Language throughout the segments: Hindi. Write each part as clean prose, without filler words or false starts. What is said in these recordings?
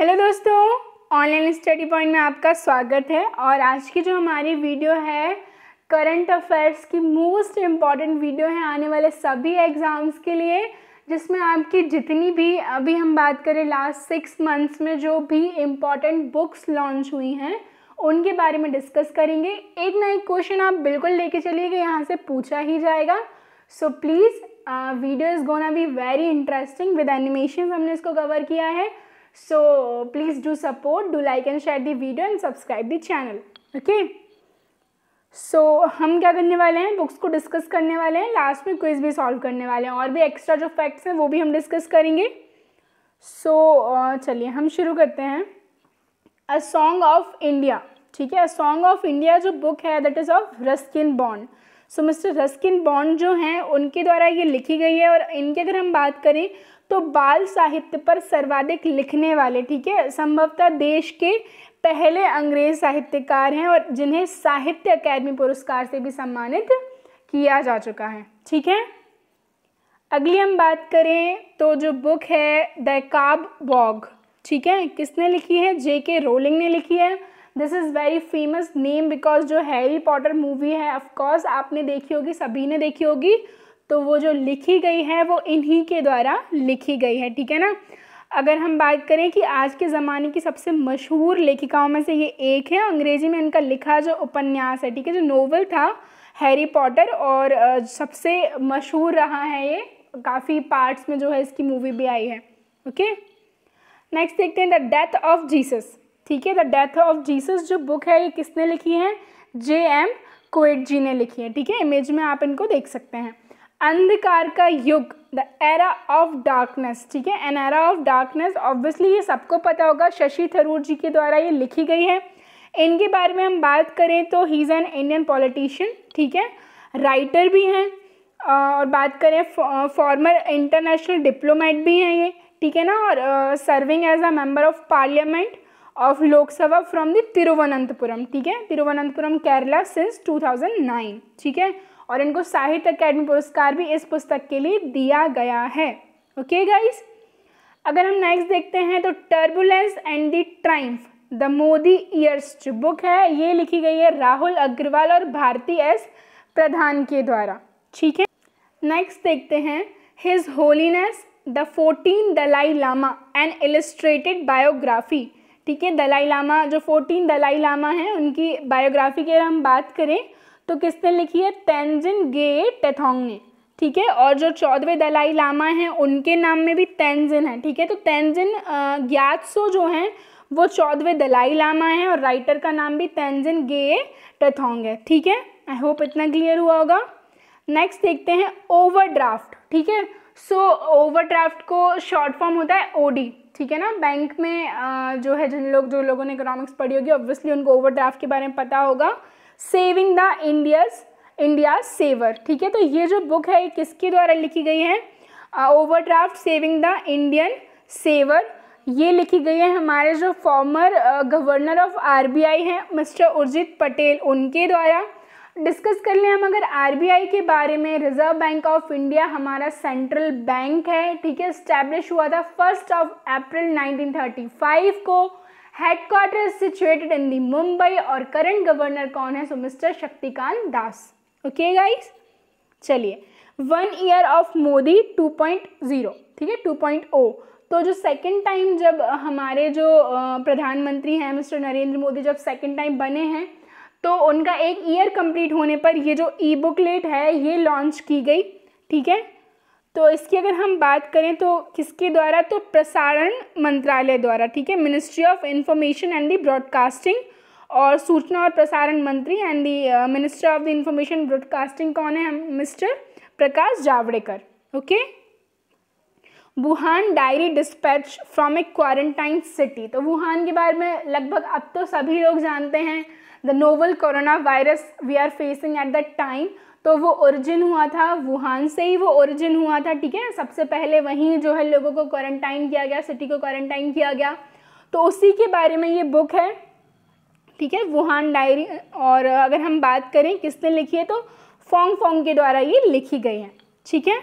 हेलो दोस्तों, ऑनलाइन स्टडी पॉइंट में आपका स्वागत है। और आज की जो हमारी वीडियो है करंट अफेयर्स की मोस्ट इम्पॉर्टेंट वीडियो है आने वाले सभी एग्ज़ाम्स के लिए, जिसमें आपकी जितनी भी अभी हम बात करें लास्ट 6 मंथ्स में जो भी इम्पॉर्टेंट बुक्स लॉन्च हुई हैं उनके बारे में डिस्कस करेंगे। एक ना एक क्वेश्चन आप बिल्कुल लेके चलिएगा, यहाँ से पूछा ही जाएगा। So please video is gonna be very interesting with animation, हमने इसको कवर किया है। So please do support, do like and share the video and subscribe the channel. Okay? So हम क्या करने वाले हैं, बुक्स को डिस्कस करने वाले हैं, लास्ट में क्विज भी सॉल्व करने वाले हैं और भी एक्स्ट्रा जो फैक्ट्स हैं वो भी हम डिस्कस करेंगे। सो चलिए हम शुरू करते हैं। अ सॉन्ग ऑफ इंडिया, ठीक है। अ सॉन्ग ऑफ इंडिया जो बुक है that is of Ruskin bond. So mister Ruskin bond जो हैं उनके द्वारा ये लिखी गई है। और इनकी अगर हम बात करें तो बाल साहित्य पर सर्वाधिक लिखने वाले, ठीक है, संभवतः देश के पहले अंग्रेज साहित्यकार हैं और जिन्हें साहित्य अकादमी पुरस्कार से भी सम्मानित किया जा चुका है, ठीक है। अगली हम बात करें तो जो बुक है द काब वॉग, ठीक है, किसने लिखी है? J.K. रोलिंग ने लिखी है। This is very famous name because जो हैरी पॉटर मूवी है ऑफकोर्स आपने देखी होगी, सभी ने देखी होगी, तो वो जो लिखी गई है वो इन्हीं के द्वारा लिखी गई है, ठीक है ना। अगर हम बात करें कि आज के ज़माने की सबसे मशहूर लेखिकाओं में से ये एक है। अंग्रेजी में इनका लिखा जो उपन्यास है, ठीक है, जो नोवेल था हैरी पॉटर, और सबसे मशहूर रहा है ये, काफ़ी पार्ट्स में जो है इसकी मूवी भी आई है। ओके, नेक्स्ट देखते हैं द डेथ ऑफ जीसस, ठीक है। द डेथ ऑफ जीसस जो बुक है ये किसने लिखी है? J.M. कोएट जी ने लिखी है, ठीक है। इमेज में आप इनको देख सकते हैं। अंधकार का युग, द एरा ऑफ डार्कनेस, ठीक है। An era of darkness obviously ये सबको पता होगा, शशि थरूर जी के द्वारा ये लिखी गई है। इनके बारे में हम बात करें तो he is an Indian politician, ठीक है, राइटर भी हैं, और बात करें फॉर्मर इंटरनेशनल डिप्लोमेट भी हैं ये, ठीक है ना, और serving as a member of parliament of Lok Sabha from the Thiruvananthapuram, ठीक है, तिरुवनंतपुरम केरला सिंस 2009, ठीक है। और इनको साहित्य अकादमी पुरस्कार भी इस पुस्तक के लिए दिया गया है। ओके गाइस, अगर हम नेक्स्ट देखते हैं तो turbulence and the Triumph the Modi years जो बुक है ये लिखी गई है राहुल अग्रवाल और भारती एस प्रधान के द्वारा, ठीक है। नेक्स्ट देखते हैं his holiness the 14 Dalai Lama an illustrated biography, ठीक है। दलाई लामा जो 14 दलाई लामा हैं उनकी बायोग्राफी की हम बात करें तो किसने लिखी है? तेंजिन गे टेथोंग ने, ठीक है। और जो 14वें दलाई लामा हैं उनके नाम में भी तेंजिन है, ठीक है। तो तेंजिन ग्यात्सो जो हैं वो 14वें दलाई लामा हैं और राइटर का नाम भी तेंजिन गे टेथोंग है, ठीक है। आई होप इतना क्लियर हुआ होगा। नेक्स्ट देखते हैं ओवरड्राफ्ट, ठीक है। सो ओवरड्राफ्ट को शॉर्ट फॉर्म होता है ओडी, ठीक है ना। बैंक में जो है जो लोगों ने इकोनॉमिक्स पढ़ी होगी ऑब्वियसली उनको ओवरड्राफ्ट के बारे में पता होगा। सेविंग द इंडिया सेवर, ठीक है। तो ये जो बुक है ये किसके द्वारा लिखी गई है? Overdraft saving the Indian saver, ये लिखी गई है हमारे जो फॉर्मर गवर्नर ऑफ RBI हैं मिस्टर उर्जित पटेल, उनके द्वारा। डिस्कस कर लें हम अगर RBI के बारे में, रिजर्व बैंक ऑफ इंडिया हमारा सेंट्रल बैंक है, ठीक है। इस्टेब्लिश हुआ था 1 अप्रैल 1935 को। हेडक्वार्टर सिचुएटेड इन दी मुंबई और करंट गवर्नर कौन है? सो mister Shaktikanta Das. Okay guys, चलिए 1 ईयर ऑफ मोदी 2.0, ठीक है, 2.0। तो जो सेकंड टाइम जब हमारे जो प्रधानमंत्री हैं मिस्टर नरेंद्र मोदी जब सेकंड टाइम बने हैं तो उनका 1 ईयर कंप्लीट होने पर ये जो ई बुकलेट है ये लॉन्च की गई, ठीक है। तो इसकी अगर हम बात करें तो किसके द्वारा? तो प्रसारण मंत्रालय द्वारा, ठीक है, ministry of information and the broadcasting. और सूचना और प्रसारण मंत्री and the minister of the information broadcasting कौन है? Mister Prakash Javadekar. Okay, Wuhan diary dispatch from A quarantine city, तो वुहान के बारे में लगभग अब तो सभी लोग जानते हैं। The novel corona virus we are facing at that time, तो वो ओरिजिन हुआ था वुहान से ही, वो ओरिजिन हुआ था, ठीक है। सबसे पहले वहीं जो है लोगों को क्वारंटाइन किया गया, सिटी को क्वारंटाइन किया गया, तो उसी के बारे में ये बुक है, ठीक है, वुहान डायरी। और अगर हम बात करें किसने लिखी है तो फोंग के द्वारा ये लिखी गई है, ठीक है।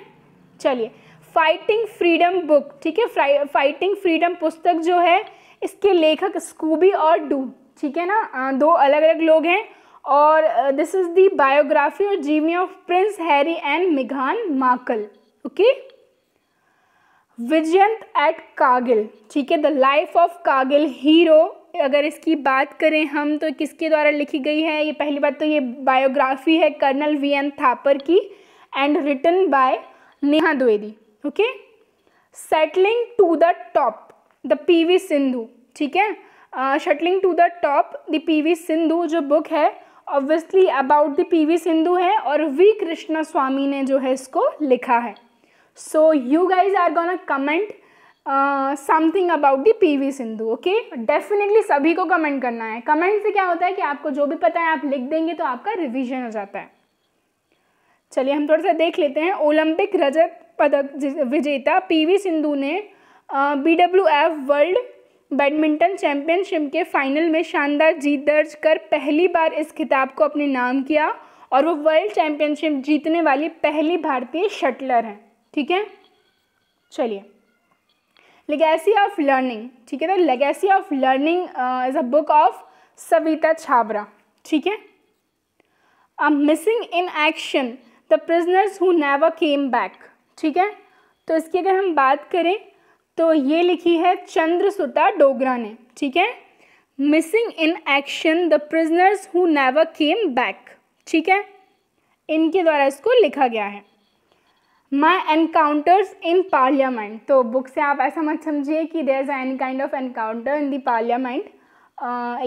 चलिए फाइटिंग फ्रीडम बुक, ठीक है, फाइटिंग फ्रीडम पुस्तक जो है इसके लेखक स्कूबी और डू, ठीक है ना, दो अलग अलग लोग हैं। और दिस इज द बायोग्राफी और जीवनी ऑफ प्रिंस हैरी एंड मेघान Markle. Okay, Vijyant at Kargil, ठीक है, the life of Kargil hero. अगर इसकी बात करें हम तो किसके द्वारा लिखी गई है? ये पहली बात तो ये बायोग्राफी है कर्नल वी.एन. थापर की and written by Neha Dwivedi. Okay, settling to the top the P V. Sindhu, ठीक है, shuttling to the top the P V. Sindhu जो बुक है obviously about the P V. Sindhu है और वी कृष्णा स्वामी ने जो है इसको लिखा है। So you guys are gonna comment something about the P V. Sindhu. Okay, definitely सभी को कमेंट करना है। कमेंट से क्या होता है कि आपको जो भी पता है आप लिख देंगे तो आपका रिवीजन हो जाता है। चलिए हम थोड़ा सा देख लेते हैं। ओलंपिक रजत पदक विजेता पी.वी. सिंधु ने BWF वर्ल्ड बैडमिंटन चैंपियनशिप के फाइनल में शानदार जीत दर्ज कर पहली बार इस खिताब को अपने नाम किया और वो वर्ल्ड चैंपियनशिप जीतने वाली पहली भारतीय शटलर हैं। ठीक है, चलिए, लेगेसी ऑफ लर्निंग, ठीक है, तो legacy of learning is a book of Savita Chhabra. ठीक है, missing in action the prisoners who never came back, ठीक है, तो इसकी अगर हम बात करें तो ये लिखी है चंद्रसुता डोगरा ने। ठीक है, missing in action the prisoners who never came back, ठीक है, इनके द्वारा इसको लिखा गया है। माई एनकाउंटर्स इन पार्लियामेंट, तो बुक से आप ऐसा मत समझिए कि there is any kind of encounter in the parliament,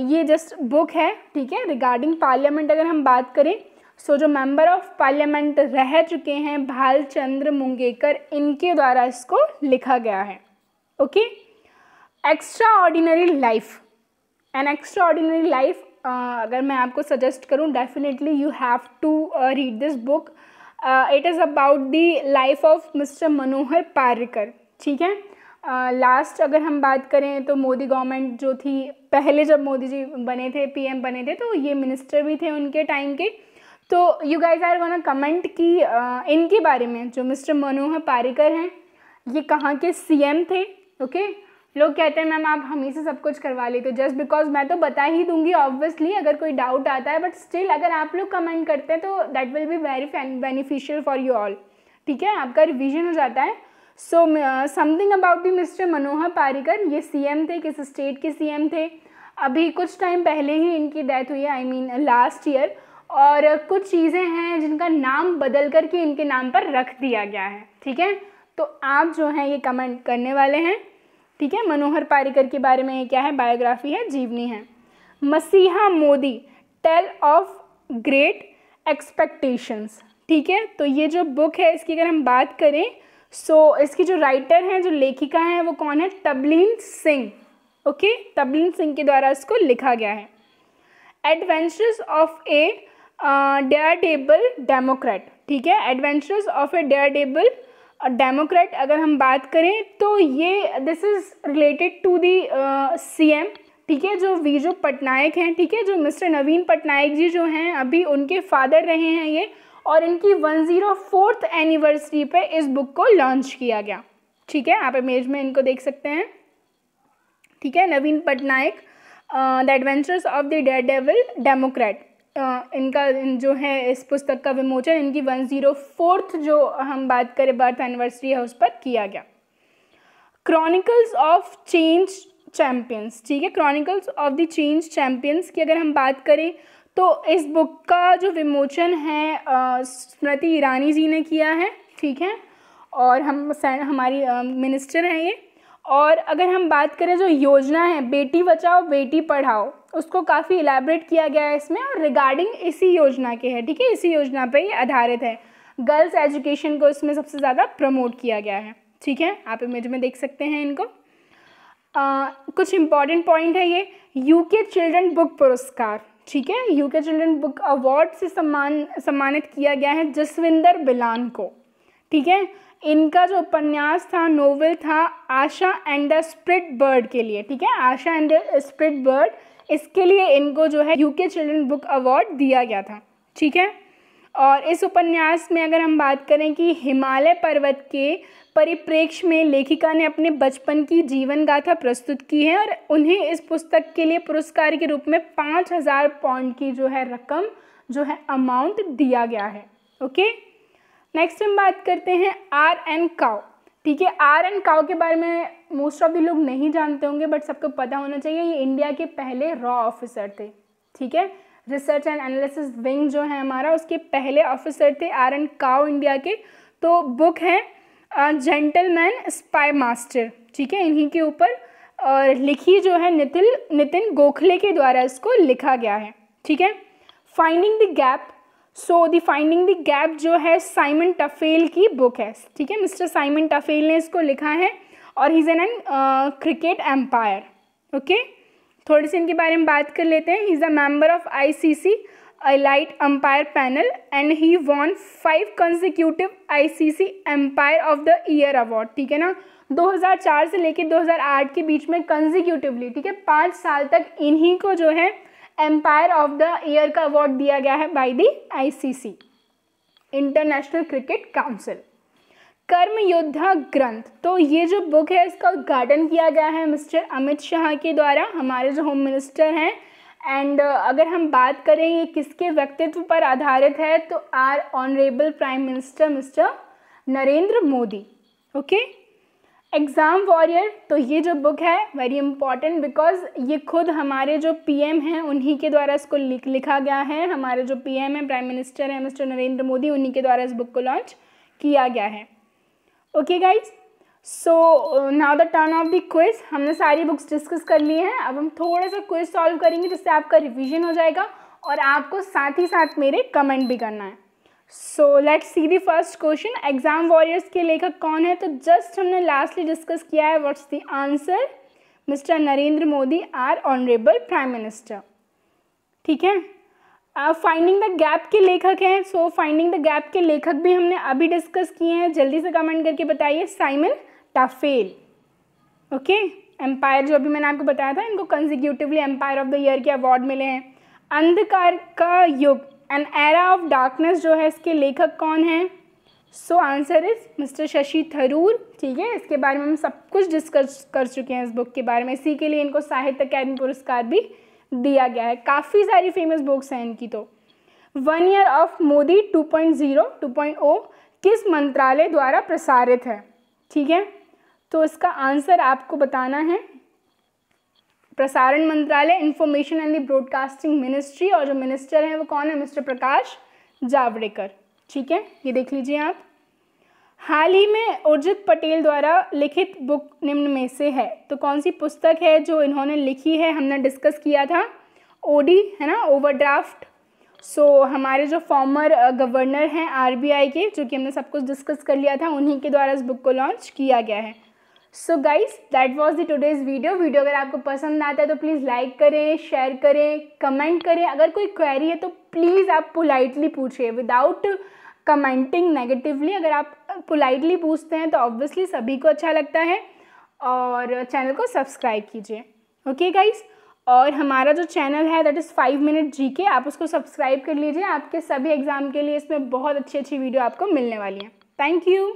ये जस्ट बुक है। ठीक है, रिगार्डिंग पार्लियामेंट अगर हम बात करें सो जो मेंबर ऑफ पार्लियामेंट रह चुके हैं भालचंद्र मुंगेकर, इनके द्वारा इसको लिखा गया है। Okay, extraordinary life, an extraordinary life अगर मैं आपको सजेस्ट करूं definitely you have to read this book. It is about the life of mister Manohar Parrikar. ठीक है, लास्ट अगर हम बात करें तो मोदी गवर्नमेंट जो थी, पहले जब मोदी जी बने थे, PM बने थे, तो ये मिनिस्टर भी थे उनके टाइम के। तो you guys are gonna comment कि इनके बारे में, जो मिस्टर मनोहर पार्रिकर हैं ये कहाँ के CM थे। ओके, लोग कहते हैं मैम आप हम ही से सब कुछ करवा लेते हो, जस्ट बिकॉज मैं तो बता ही दूंगी ऑब्वियसली अगर कोई डाउट आता है, बट स्टिल अगर आप लोग कमेंट करते हैं तो that will be very beneficial for you all. ठीक है, आपका रिवीजन हो जाता है। So something about the mister Manohar Parrikar, ये CM थे, किस स्टेट के CM थे, अभी कुछ टाइम पहले ही इनकी डेथ हुई है, आई मीन लास्ट ईयर, और कुछ चीज़ें हैं जिनका नाम बदल करके इनके नाम पर रख दिया गया है। ठीक है, तो आप जो हैं ये कमेंट करने वाले हैं। ठीक है, मनोहर पार्रिकर के बारे में ये क्या है, बायोग्राफी है, जीवनी है। मसीहा Modi, tale of great expectations. ठीक है, तो ये जो बुक है इसकी अगर हम बात करें सो इसकी जो राइटर हैं, जो लेखिका हैं, वो कौन है, तबलीन सिंह। ओके, तबलीन सिंह के द्वारा इसको लिखा गया है। Adventures of a daredevil democrat. ठीक है, adventures of a daredevil democrat अगर हम बात करें तो ये this is related to the CM। ठीक है, जो वीजू पटनायक हैं, ठीक है, जो मिस्टर नवीन पटनायक जी जो हैं अभी उनके फादर रहे हैं ये, और इनकी 104th एनिवर्सरी पे इस बुक को लॉन्च किया गया। ठीक है, आप इमेज में इनको देख सकते हैं। ठीक है, Naveen Patnaik, the adventures of the daredevil democrat, इनका जो है इस पुस्तक का विमोचन इनकी 104th जो हम बात करें बर्थ एनिवर्सरी है उस पर किया गया। Chronicles of change champions. ठीक है, chronicles of the change champions की अगर हम बात करें तो इस बुक का जो विमोचन है स्मृति ईरानी जी ने किया है। ठीक है, और हमारी मिनिस्टर हैं ये। और अगर हम बात करें जो योजना है बेटी बचाओ बेटी पढ़ाओ, उसको काफ़ी इलेबरेट किया गया है इसमें, और रिगार्डिंग इसी योजना के है। ठीक है, इसी योजना पे ये आधारित है। गर्ल्स एजुकेशन को इसमें सबसे ज़्यादा प्रमोट किया गया है। ठीक है, आप इमेज में देख सकते हैं इनको। कुछ इम्पॉर्टेंट पॉइंट है ये, UK चिल्ड्रन बुक पुरस्कार। ठीक है, UK चिल्ड्रन बुक अवार्ड से सम्मानित किया गया है जसविंदर बिलान को। ठीक है, इनका जो उपन्यास था, नोवेल था आशा एंड द स्प्रिट बर्ड के लिए। ठीक है, आशा एंड द स्प्रिट बर्ड, इसके लिए इनको जो है UK चिल्ड्रन बुक अवार्ड दिया गया था। ठीक है, और इस उपन्यास में अगर हम बात करें कि हिमालय पर्वत के परिप्रेक्ष्य में लेखिका ने अपने बचपन की जीवन गाथा प्रस्तुत की है और उन्हें इस पुस्तक के लिए पुरस्कार के रूप में 5000 पाउंड की जो है रकम जो है अमाउंट दिया गया है। ओके, नेक्स्ट हम बात करते हैं R.N. काउ। ठीक है, R.N. काउ के बारे में मोस्ट ऑफ द लोग नहीं जानते होंगे, बट सबको पता होना चाहिए। ये इंडिया के पहले रॉ ऑफिसर थे। ठीक है, रिसर्च एंड एनालिसिस विंग जो है हमारा, उसके पहले ऑफिसर थे R.N. काउ इंडिया के। तो बुक है जेंटलमैन स्पाई मास्टर। ठीक है, इन्हीं के ऊपर और लिखी जो है नितिन गोखले के द्वारा इसको लिखा गया है। ठीक है, finding the gap. So the finding the gap जो है साइमन टफेल की बुक है। ठीक है, मिस्टर साइमन टफेल ने इसको लिखा है और he is an cricket umpire. Okay, थोड़ी सी इनके बारे में बात कर लेते हैं। He is a member of ICC elite umpire panel and he won 5 consecutive ICC umpire of the year award. ठीक है ना, 2004 से लेकर 2008 के बीच में कंसेक्यूटिवली, ठीक है, 5 साल तक इन्हीं को जो है एम्पायर ऑफ द ईयर का अवार्ड दिया गया है by the ICC international cricket council. कर्म योद्धा ग्रंथ, तो ये जो बुक है इसका उद्घाटन किया गया है मिस्टर अमित शाह के द्वारा, हमारे जो होम मिनिस्टर हैं। एंड अगर हम बात करें ये किसके व्यक्तित्व पर आधारित है, तो our honourable prime minister mister Narendra Modi. Okay, exam warrior, तो ये जो बुक है वेरी इंपॉर्टेंट बिकॉज ये खुद हमारे जो PM हैं उन्हीं के द्वारा इसको लिखा गया है। हमारे जो PM हैं, प्राइम मिनिस्टर हैं मिस्टर नरेंद्र मोदी, उन्हीं के द्वारा इस बुक को लॉन्च किया गया है। Okay guys, so now the turn off the quiz. हमने सारी बुक्स डिस्कस कर ली हैं, अब हम थोड़ा सा क्विज सॉल्व करेंगे जिससे आपका रिवीजन हो जाएगा और आपको साथ ही साथ मेरे कमेंट भी करना है। So let's see the first question, exam warriors के लेखक कौन है? तो जस्ट हमने लास्टली डिस्कस किया है। What's the answer? Mister Narendra Modi our honourable prime minister. ठीक है, फाइंडिंग द गैप के लेखक हैं। सो फाइंडिंग द गैप के लेखक भी हमने अभी डिस्कस किए हैं, जल्दी से कमेंट करके बताइए। Simon Taufel. ओके, एम्पायर जो अभी मैंने आपको बताया था, इनको consecutively umpire of the year के अवार्ड मिले हैं। अंधकार का युग, एन एरा ऑफ डार्कनेस जो है, इसके लेखक कौन हैं? So answer is mister Shashi Tharoor. ठीक है, इसके बारे में हम सब कुछ डिस्कस कर चुके हैं इस बुक के बारे में, इसी के लिए इनको साहित्य अकादमी पुरस्कार भी दिया गया है। काफ़ी सारी फेमस बुक्स हैं इनकी। तो 1 ईयर ऑफ मोदी 2.0 किस मंत्रालय द्वारा प्रसारित है? ठीक है, तो इसका आंसर आपको बताना है। प्रसारण मंत्रालय, information and the broadcasting ministry, और जो मिनिस्टर हैं वो कौन है? मिस्टर प्रकाश जावड़ेकर। ठीक है, ये देख लीजिए आप। हाल ही में उर्जित पटेल द्वारा लिखित बुक निम्न में से है, तो कौन सी पुस्तक है जो इन्होंने लिखी है? हमने डिस्कस किया था OD, है ना, ओवरड्राफ्ट। सो हमारे जो फॉर्मर गवर्नर हैं RBI के, जो कि हमने सब कुछ डिस्कस कर लिया था, उन्हीं के द्वारा इस बुक को लॉन्च किया गया है। So guys, that was the today's video. अगर आपको पसंद आता है तो प्लीज़ लाइक करें, शेयर करें, कमेंट करें। अगर कोई क्वेरी है तो प्लीज़ आप पोलाइटली पूछिए, विदाउट कमेंटिंग नेगेटिवली। अगर आप पोलाइटली पूछते हैं तो ऑब्वियसली सभी को अच्छा लगता है, और चैनल को सब्सक्राइब कीजिए। ओके गाइज, और हमारा जो चैनल है दैट इज़ 5 मिनट GK, आप उसको सब्सक्राइब कर लीजिए। आपके सभी एग्ज़ाम के लिए इसमें बहुत अच्छी वीडियो आपको मिलने वाली हैं। Thank you.